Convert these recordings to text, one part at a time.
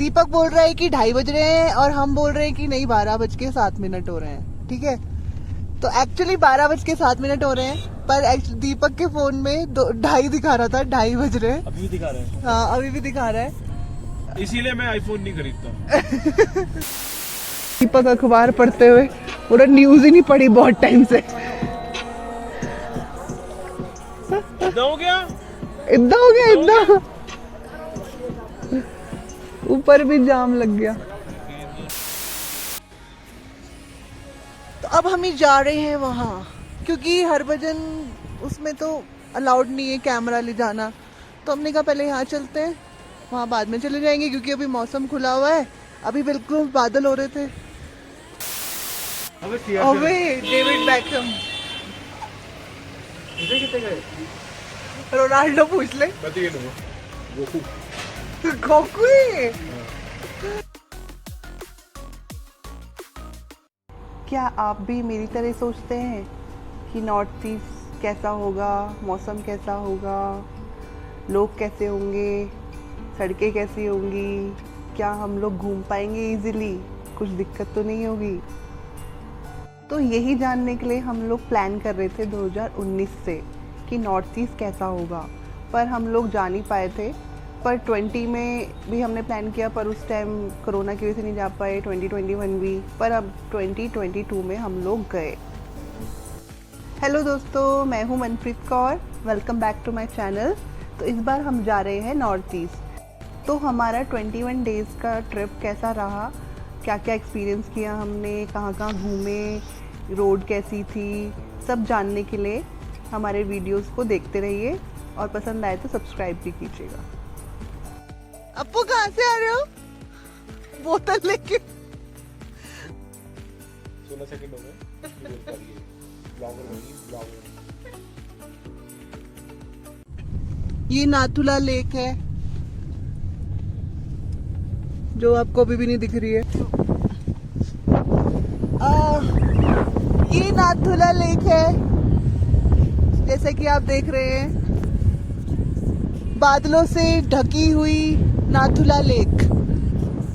दीपक बोल रहा है कि 2:30 बज रहे हैं और हम बोल रहे हैं कि नहीं 12:07 हो रहे हैं। ठीक है, तो एक्चुअली 12:07 हो रहे हैं, पर दीपक के फोन में 2:30 दिखा रहा था, 2:30 बज रहे हैं। अभी भी दिखा रहे हैं। हाँ, अभी भी दिखा रहा है, इसीलिए मैं आईफोन नहीं खरीदता। दीपक अखबार पढ़ते हुए, पूरा न्यूज ही नहीं पढ़ी बहुत टाइम से। इतना हो गया, इतना हो गया, इतना ऊपर भी जाम लग गया। तो अब हम ही जा रहे हैं वहाँ, क्योंकि हरभजन उसमें तो अलाउड नहीं है कैमरा ले जाना, तो हमने कहा पहले यहाँ चलते हैं, वहाँ बाद में चले जाएंगे, क्योंकि अभी मौसम खुला हुआ है। अभी बिल्कुल बादल हो रहे थे। अबे डेविड बैकहम, रोनाल्डो पूछ ले। गोकू है। क्या आप भी मेरी तरह सोचते हैं कि नॉर्थ ईस्ट कैसा होगा, मौसम कैसा होगा, लोग कैसे होंगे, सड़कें कैसी होंगी, क्या हम लोग घूम पाएंगे इजीली, कुछ दिक्कत तो नहीं होगी? तो यही जानने के लिए हम लोग प्लान कर रहे थे 2019 से कि नॉर्थ ईस्ट कैसा होगा, पर हम लोग जा नहीं पाए थे। पर 20 में भी हमने प्लान किया, पर उस टाइम कोरोना की वजह से नहीं जा पाए, 2021 भी, पर अब 2022 में हम लोग गए। हेलो दोस्तों, मैं हूँ Manpreet Kaur, welcome back to my channel. तो इस बार हम जा रहे हैं नॉर्थ ईस्ट। तो हमारा 21 डेज़ का ट्रिप कैसा रहा, क्या क्या एक्सपीरियंस किया हमने, कहाँ कहाँ घूमे, रोड कैसी थी, सब जानने के लिए हमारे वीडियोस को देखते रहिए और पसंद आए तो सब्सक्राइब भी कीजिएगा। अप्पू कहाँ से आ रहे हो? बोतल लेके। 16 सेकंड हो गए। ये नाथुला लेक है, जो आपको अभी भी नहीं दिख रही है। ये नाथुला लेक है, जैसे कि आप देख रहे हैं, बादलों से ढकी हुई नाथुला लेक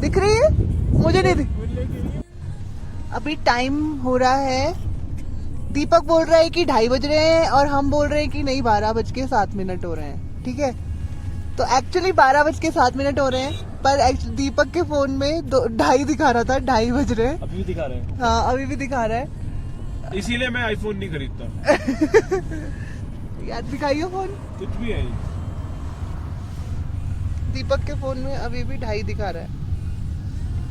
दिख रही है, मुझे नहीं दिख। अभी टाइम हो रहा है, दीपक बोल रहा है कि 2:30 बज रहे हैं और हम बोल रहे हैं कि नहीं 12:07 हो रहे हैं। ठीक है, तो एक्चुअली 12:07 हो रहे हैं, पर दीपक के फोन में 2:30 दिखा रहा था, 2:30 बज रहे हैं। अभी भी दिखा रहे हैं। हाँ, अभी भी दिखा रहा है, इसीलिए मैं आईफोन नहीं खरीदता। यार दिखाइए फोन। कुछ भी है। दीपक के फोन में अभी भी 2:30 दिखा रहा है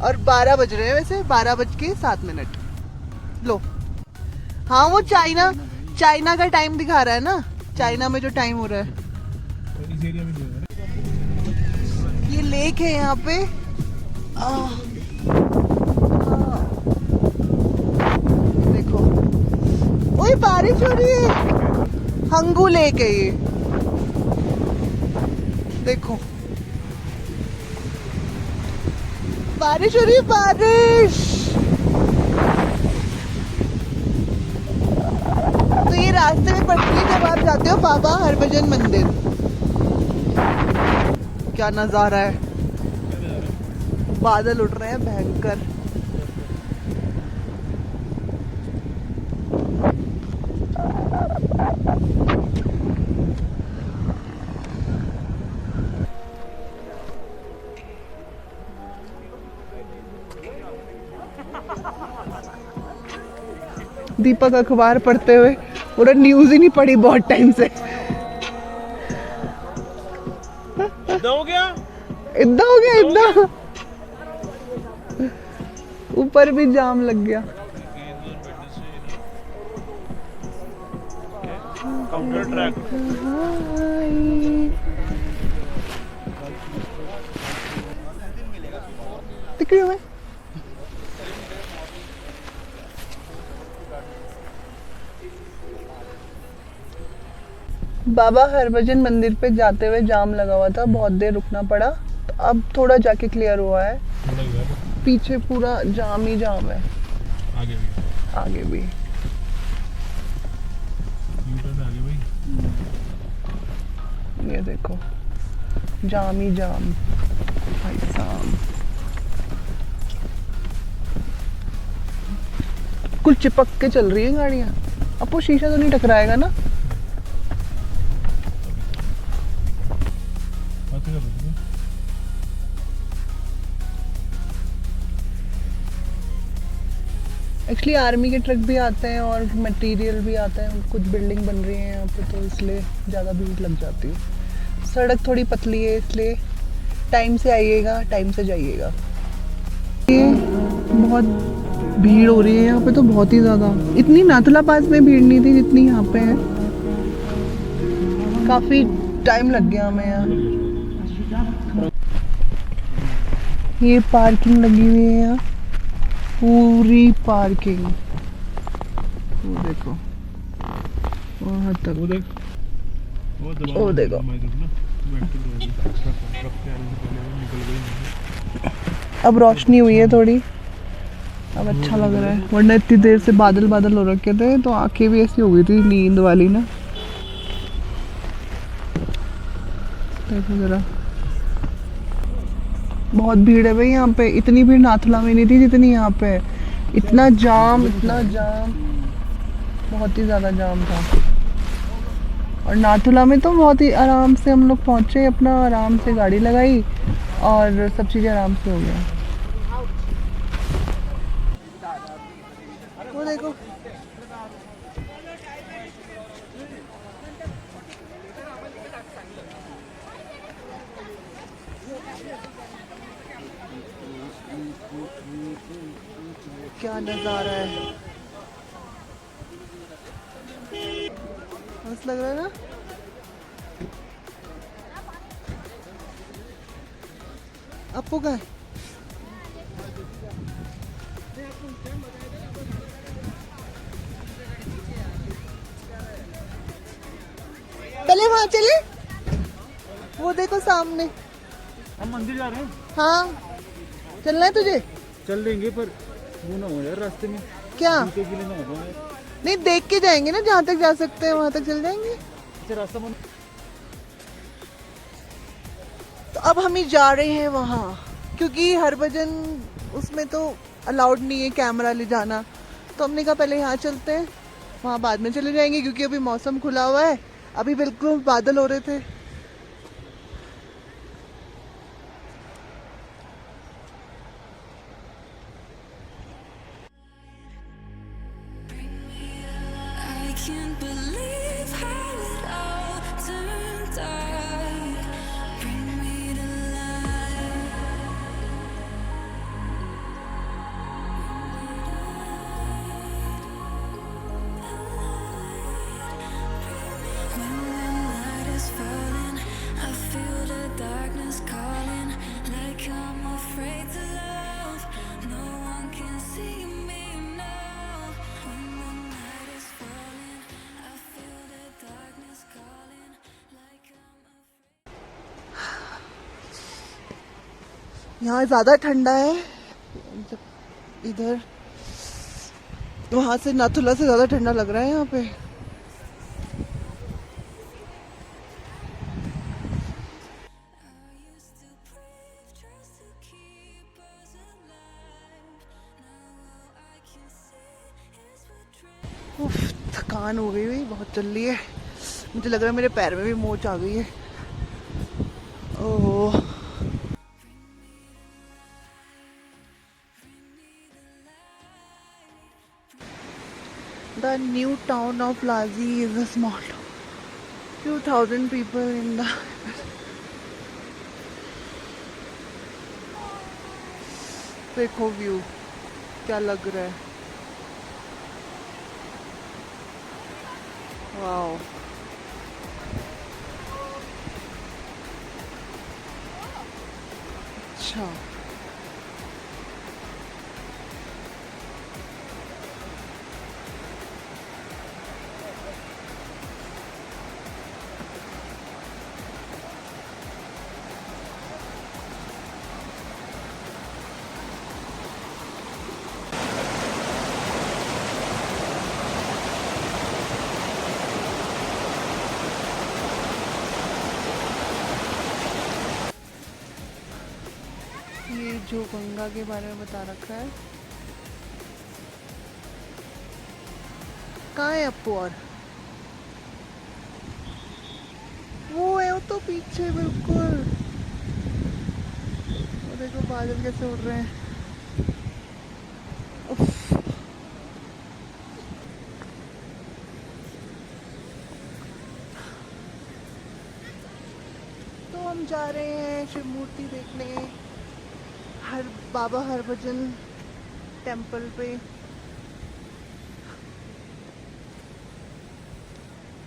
और 12 बज रहे हैं, वैसे 12:07। लो, हाँ वो चाइना का टाइम दिखा रहा है ना, चाइना में जो टाइम हो रहा है। इस एरिया में जो है, ये लेक है यहाँ पे। देखो, ओए बारिश हो रही है। हंगू लेक है ये, देखो बारिश हो रही है, बारिश। तो ये रास्ते में पड़ती है जब आप जाते हो बाबा हरभजन मंदिर। क्या नजारा है, बादल उठ रहे हैं भयंकर। दीपक अखबार पढ़ते हुए, पूरा न्यूज ही नहीं पढ़ी बहुत टाइम से। इतना हो गया, इतना हो गया, इतना ऊपर भी जाम लग गया। Counter track. दिख रही हूँ मैं? बाबा हरभजन मंदिर पे जाते हुए जाम लगा हुआ था, बहुत देर रुकना पड़ा, तो अब थोड़ा जाके क्लियर हुआ है। पीछे पूरा जाम ही जाम है, आगे भी ये देखो, जाम ही जाम भाई साहब। बिल्कुल चिपक के चल रही है गाड़ियाँ। अब वो शीशा तो नहीं टकराएगा ना? एक्चुअली आर्मी के ट्रक भी आते हैं और मटेरियल भी आता है, कुछ बिल्डिंग बन रही है यहाँ पे, तो इसलिए ज़्यादा भीड़ लग जाती है। सड़क थोड़ी पतली है, इसलिए टाइम से आइएगा, टाइम से जाइएगा। ये बहुत भीड़ हो रही है यहाँ पे तो, बहुत ही ज़्यादा। इतनी नाथुला पास में भीड़ नहीं थी जितनी यहाँ पे है। काफ़ी टाइम लग गया हमें यहाँ। ये पार्किंग लगी हुई है यहाँ, पूरी पार्किंग। वो देखो वहाँ तक, वो देख, वो देखो। अब रोशनी हुई है थोड़ी, अब अच्छा लग रहा है, वरना इतनी देर से बादल बादल हो रखे थे तो आंखें भी ऐसी हो गई थी नींद वाली ना। देखो जरा, बहुत भीड़ है भाई यहाँ पे। इतनी भीड़ नाथुला में नहीं थी जितनी यहाँ पे है। इतना जाम, इतना जाम, बहुत ही ज़्यादा जाम था। और नाथुला में तो बहुत ही आराम से हम लोग पहुँचे, अपना आराम से गाड़ी लगाई और सब चीज़ें आराम से हो गया। वो देखो, क्या नज़ारा है, मस्त लग रहा है ना। आपको क्या है? चले वहाँ चले, वो देखो सामने। हम मंदिर जा रहे हैं। हाँ, चलना है तुझे? चल लेंगे पर वो ना हो यार रास्ते में, क्या? के लिए ना हो जाए। नहीं, देख के जाएंगे ना, जहाँ तक जा सकते हैं वहाँ तक चल जाएंगे। अच्छा रास्ता बंद। तो अब हम ही जा रहे हैं वहाँ, क्योंकि हरभजन उसमें तो अलाउड नहीं है कैमरा ले जाना, तो हमने कहा पहले यहाँ चलते हैं, वहाँ बाद में चले जाएंगे, क्योंकि अभी मौसम खुला हुआ है। अभी बिल्कुल बादल हो रहे थे। Can't believe how it all turned out. Bring me to life. When the night is falling, I feel the darkness calling, like I'm afraid to love. No one can see me now. When the night is falling, I feel the darkness calling, like I'm afraid. यहाँ ज़्यादा ठंडा है, इधर वहाँ से नाथुला से ज़्यादा ठंडा लग रहा है यहाँ पे। उफ, थकान हो गई भाई, बहुत चल रही है। मुझे लग रहा है मेरे पैर में भी मोच आ गई है। ओह, the new town of Lazi is a small town. 2,000 people in the देखो व्यू क्या लग रहा है। वाओ, अच्छा। ये जो गंगा के बारे में बता रखा है, कहाँ है अप्पू? और वो है, वो तो पीछे बिल्कुल। वो देखो बादल कैसे उड़ रहे हैं। उफ। तो हम जा रहे हैं शिव मूर्ति देखने, बाबा हरभजन टेम्पल पे।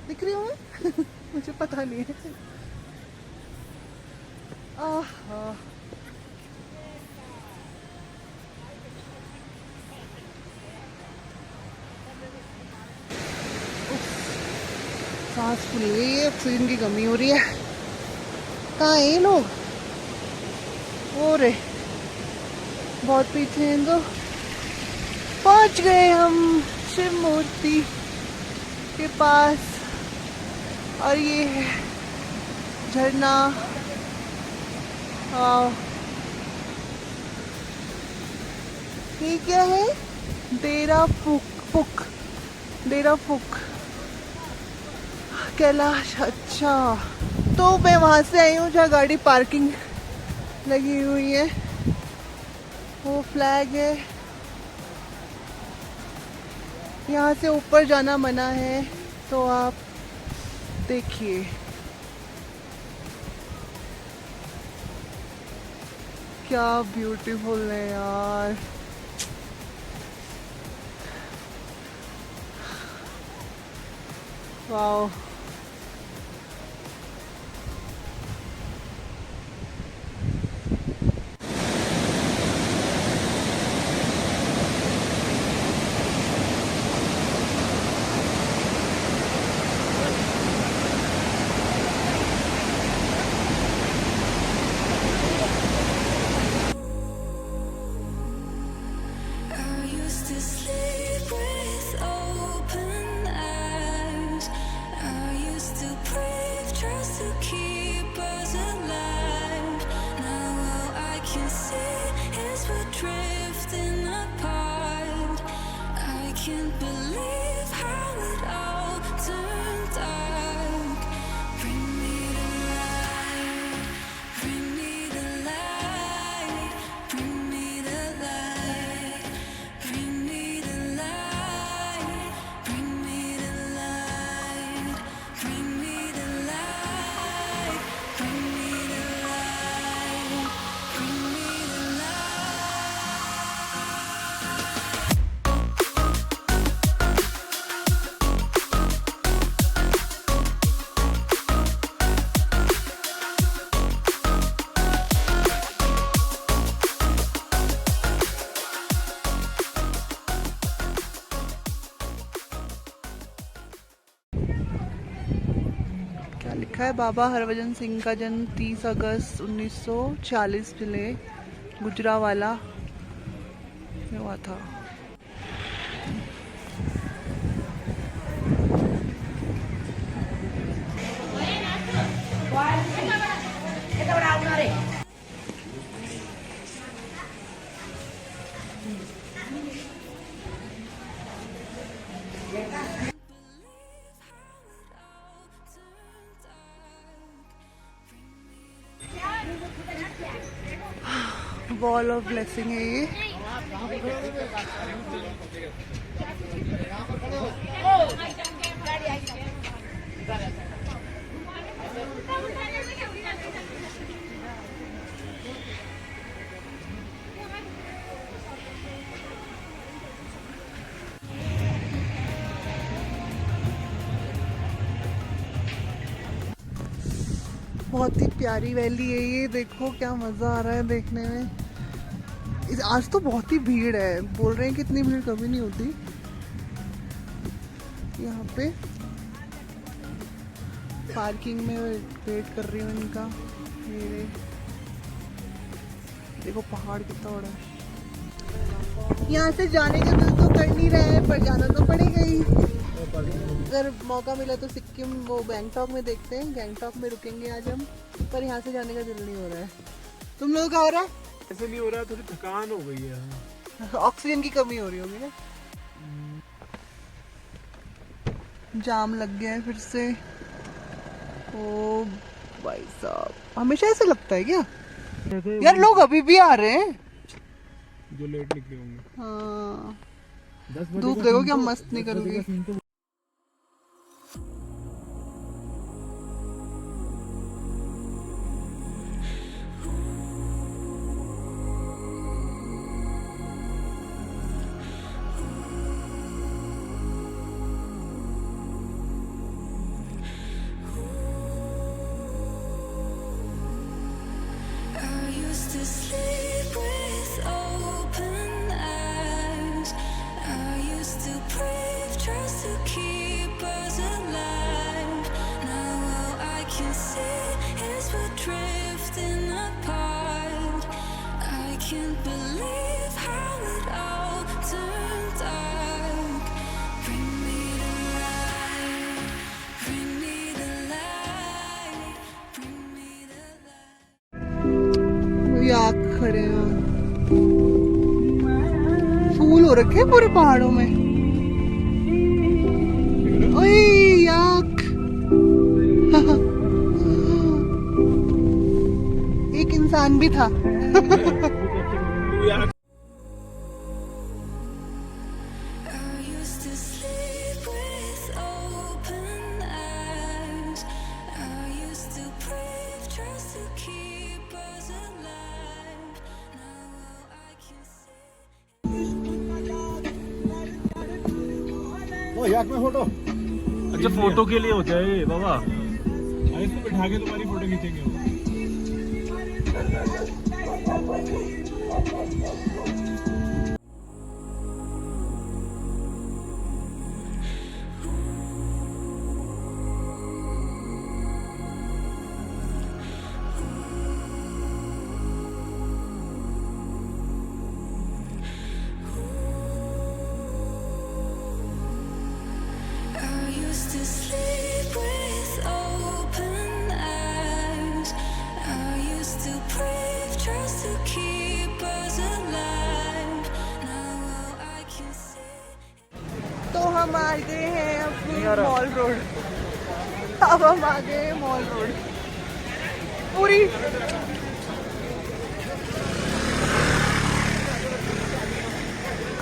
दिख रही हूँ मैं? मुझे पता नहीं है। आहा। सांस फूल गई है, ऑक्सीजन की कमी हो रही है। कहाँ है ये लोग? ओ रे, बहुत पीछे हैं। तो पहुंच गए हम शिव मूर्ति के पास। और ये है झरना। ये क्या है? डेरा फुक डेरा फुक कैलाश। अच्छा, तो मैं वहां से आई हूँ जहाँ गाड़ी पार्किंग लगी हुई है। वो फ्लैग है। यहाँ से ऊपर जाना मना है, तो आप देखिए। क्या ब्यूटीफुल है यार। Wow. I used to sleep with open eyes. I used to brave just to keep us alive. Now all I can see is we're drifting apart. I can't believe how it all turned dark. Bring me to life. Bring me to life. Bring me to life. Bring me to life. Bring me to life. Bring me to life. Bring me to life. Bring me to क्या लिखा है? बाबा हरभजन सिंह का जन्म 30 अगस्त 1940 जिले गुजरावाला में हुआ था। Wall of blessing है ये। बहुत ही प्यारी वैली है ये। देखो क्या मजा आ रहा है देखने में। आज तो बहुत ही भीड़ है। बोल रहे हैं कि इतनी भीड़ कभी नहीं होती यहाँ पे। पार्किंग में वेट कर रही हूँ इनका। मेरे देखो पहाड़ कितना बड़ा है। यहाँ से जाने का दिल तो कर नहीं रहा है, पर जाना तो पड़ेगा ही। अगर मौका मिला तो सिक्किम वो गैंगटॉक में देखते हैं। गैंगटॉक में रुकेंगे आज हम, पर यहाँ से जाने का दिल नहीं हो रहा है। तुम लोगों का हो रहा है? ऐसे नहीं हो रहा, थोड़ी थकान हो गई है। ऑक्सीजन की कमी हो रही होगी ना। जाम लग गया है फिर से। ओ भाई साहब, हमेशा ऐसे लगता है क्या यार? लोग अभी भी आ रहे हैं जो लेट निकले होंगे। हाँ, 10 बजे धूप का देखो सीन क्या तो- मस्त 10 निकल बजे गई। का सीन तो I used to sleep with open eyes. I used to brave just to keep us alive. Now all I can see is we're drifting apart. I can't believe how it all turned dark. Bring me the light. Bring me the light. Bring me the light. याक खड़े हैं, फूल हो रखे हैं पूरे पहाड़ों में। ओए याक एक इंसान भी था। I used to sleep with open eyes. I used to brave just to keep us alive. Now all I can see. अच्छा फोटो के लिए होता है ये बाबा। इसको बैठा के तुम्हारी फोटो खींचेंगे वो। I used to sleep with open eyes. I used to brave just to keep us alive. Now all I can see. तो हम आ गए हैं अब मॉल रोड। अब हम आ गए हैं मॉल रोड। पूरी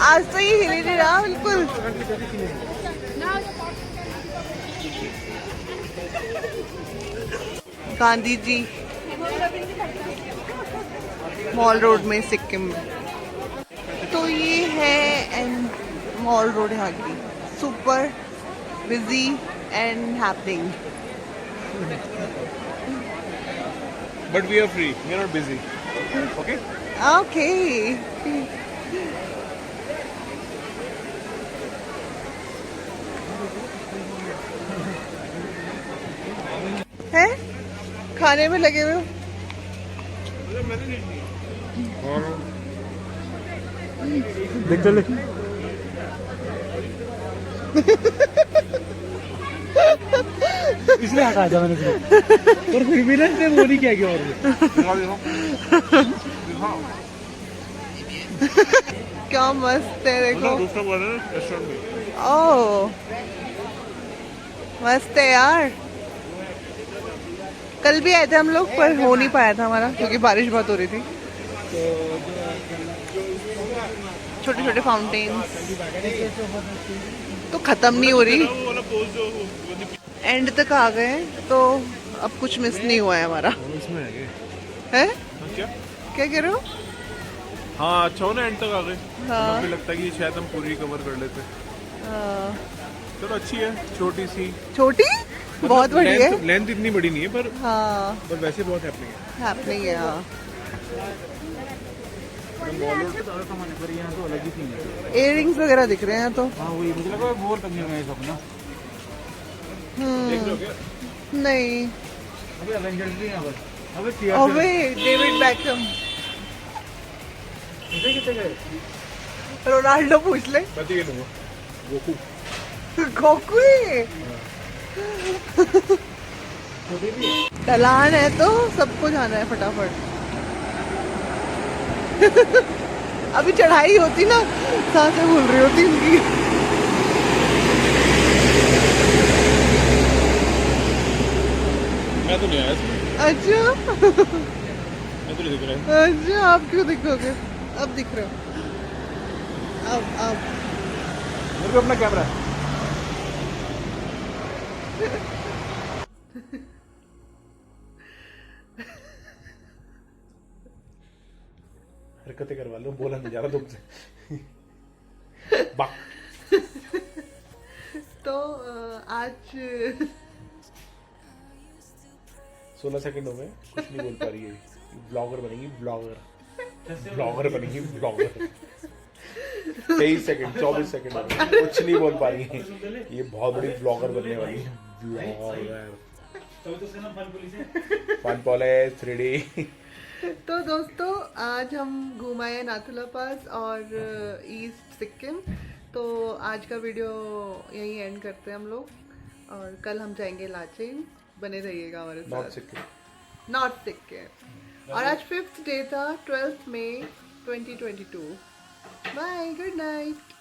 आज तो ये हिली नहीं रहा बिल्कुल। गांधी जी मॉल रोड में, सिक्किम में। तो ये है एंड मॉल रोड यहाँ की, super busy and happening. But we are free. We are not busy. Okay? Okay है खाने में लगे हुए हो। देख चले। इसलिए हटा दिया मैंने और फिर भी ना इसने वो नहीं किया क्या और क्या मस्त है देखो। रेस्टोरेंट ओह मस्त है यार। कल भी आए थे हम लोग पर हो नहीं पाया था हमारा क्योंकि बारिश बहुत हो रही थी। छोटे छोटे फाउंटेन्स तो खत्म नहीं हो रही, एंड तक आ गए हैं तो अब कुछ मिस नहीं हुआ है हमारा। इसमें है क्या क्या कह रहे हो? हाँ अच्छा हो ना एंड तक आ गए। हाँ। मुझे लगता है कि शायद हम पूरी कवर कर लेते। चलो अच्छी है, छोटी सी, छोटी बहुत बड़ी है। लेंथ इतनी बड़ी नहीं है पर हाँ पर वैसे बहुत हैपनिंग है। हैपनिंग है। हाँ मॉल रोड पे ज्यादा सामान है पर यहाँ तो अलग ही सीन है। इयररिंग्स वगैरह दिख रहे हैं तो। हाँ वही मुझे लगा बोर करने में सब ना। देख लो क्या? नहीं अबे एवेंजर्स भी यहाँ पर। अबे अबे डेविड बैकहम, इसे कितने गए? रोनाल्डो पूछ ले। मैं तो ये लूंगा गोकू। गोकू है। ढलान है तो सबको जाना है फटाफट। अभी चढ़ाई होती ना सांसें भूल रही होती उनकी। मैं तो नहीं आया इसमें, अच्छा मैं तो नहीं दिख रहा है। अच्छा, आप क्यों दिखोगे? अब दिख रहे हो। अब मेरे को अपना कैमरा हरकतें करवा लो, बोला नहीं जा रहा तुमसे। बाक तो आज 16 सेकंड हो गए, कुछ नहीं बोल पा रही है। ब्लॉगर बनेगी, ब्लॉगर ब्लॉगर बनेगी, ब्लॉगर। 23 सेकंड 24 सेकंड हो गए, कुछ नहीं बोल पा रही है। ये बहुत बड़ी ब्लॉगर बनने वाली है, ब्लॉगर। Fun polish 3D। तो दोस्तों, आज हम घूम आए नाथुला पास और ईस्ट सिक्किम। तो आज का वीडियो यहीं एंड करते हैं हम लोग, और कल हम जाएंगे लाचेन। बने रहिएगा हमारे नॉर्थ साथ। सिक्किम। नॉर्थ सिक्किम। और आज 5th डे था, 12th मई 2022। Bye, good night.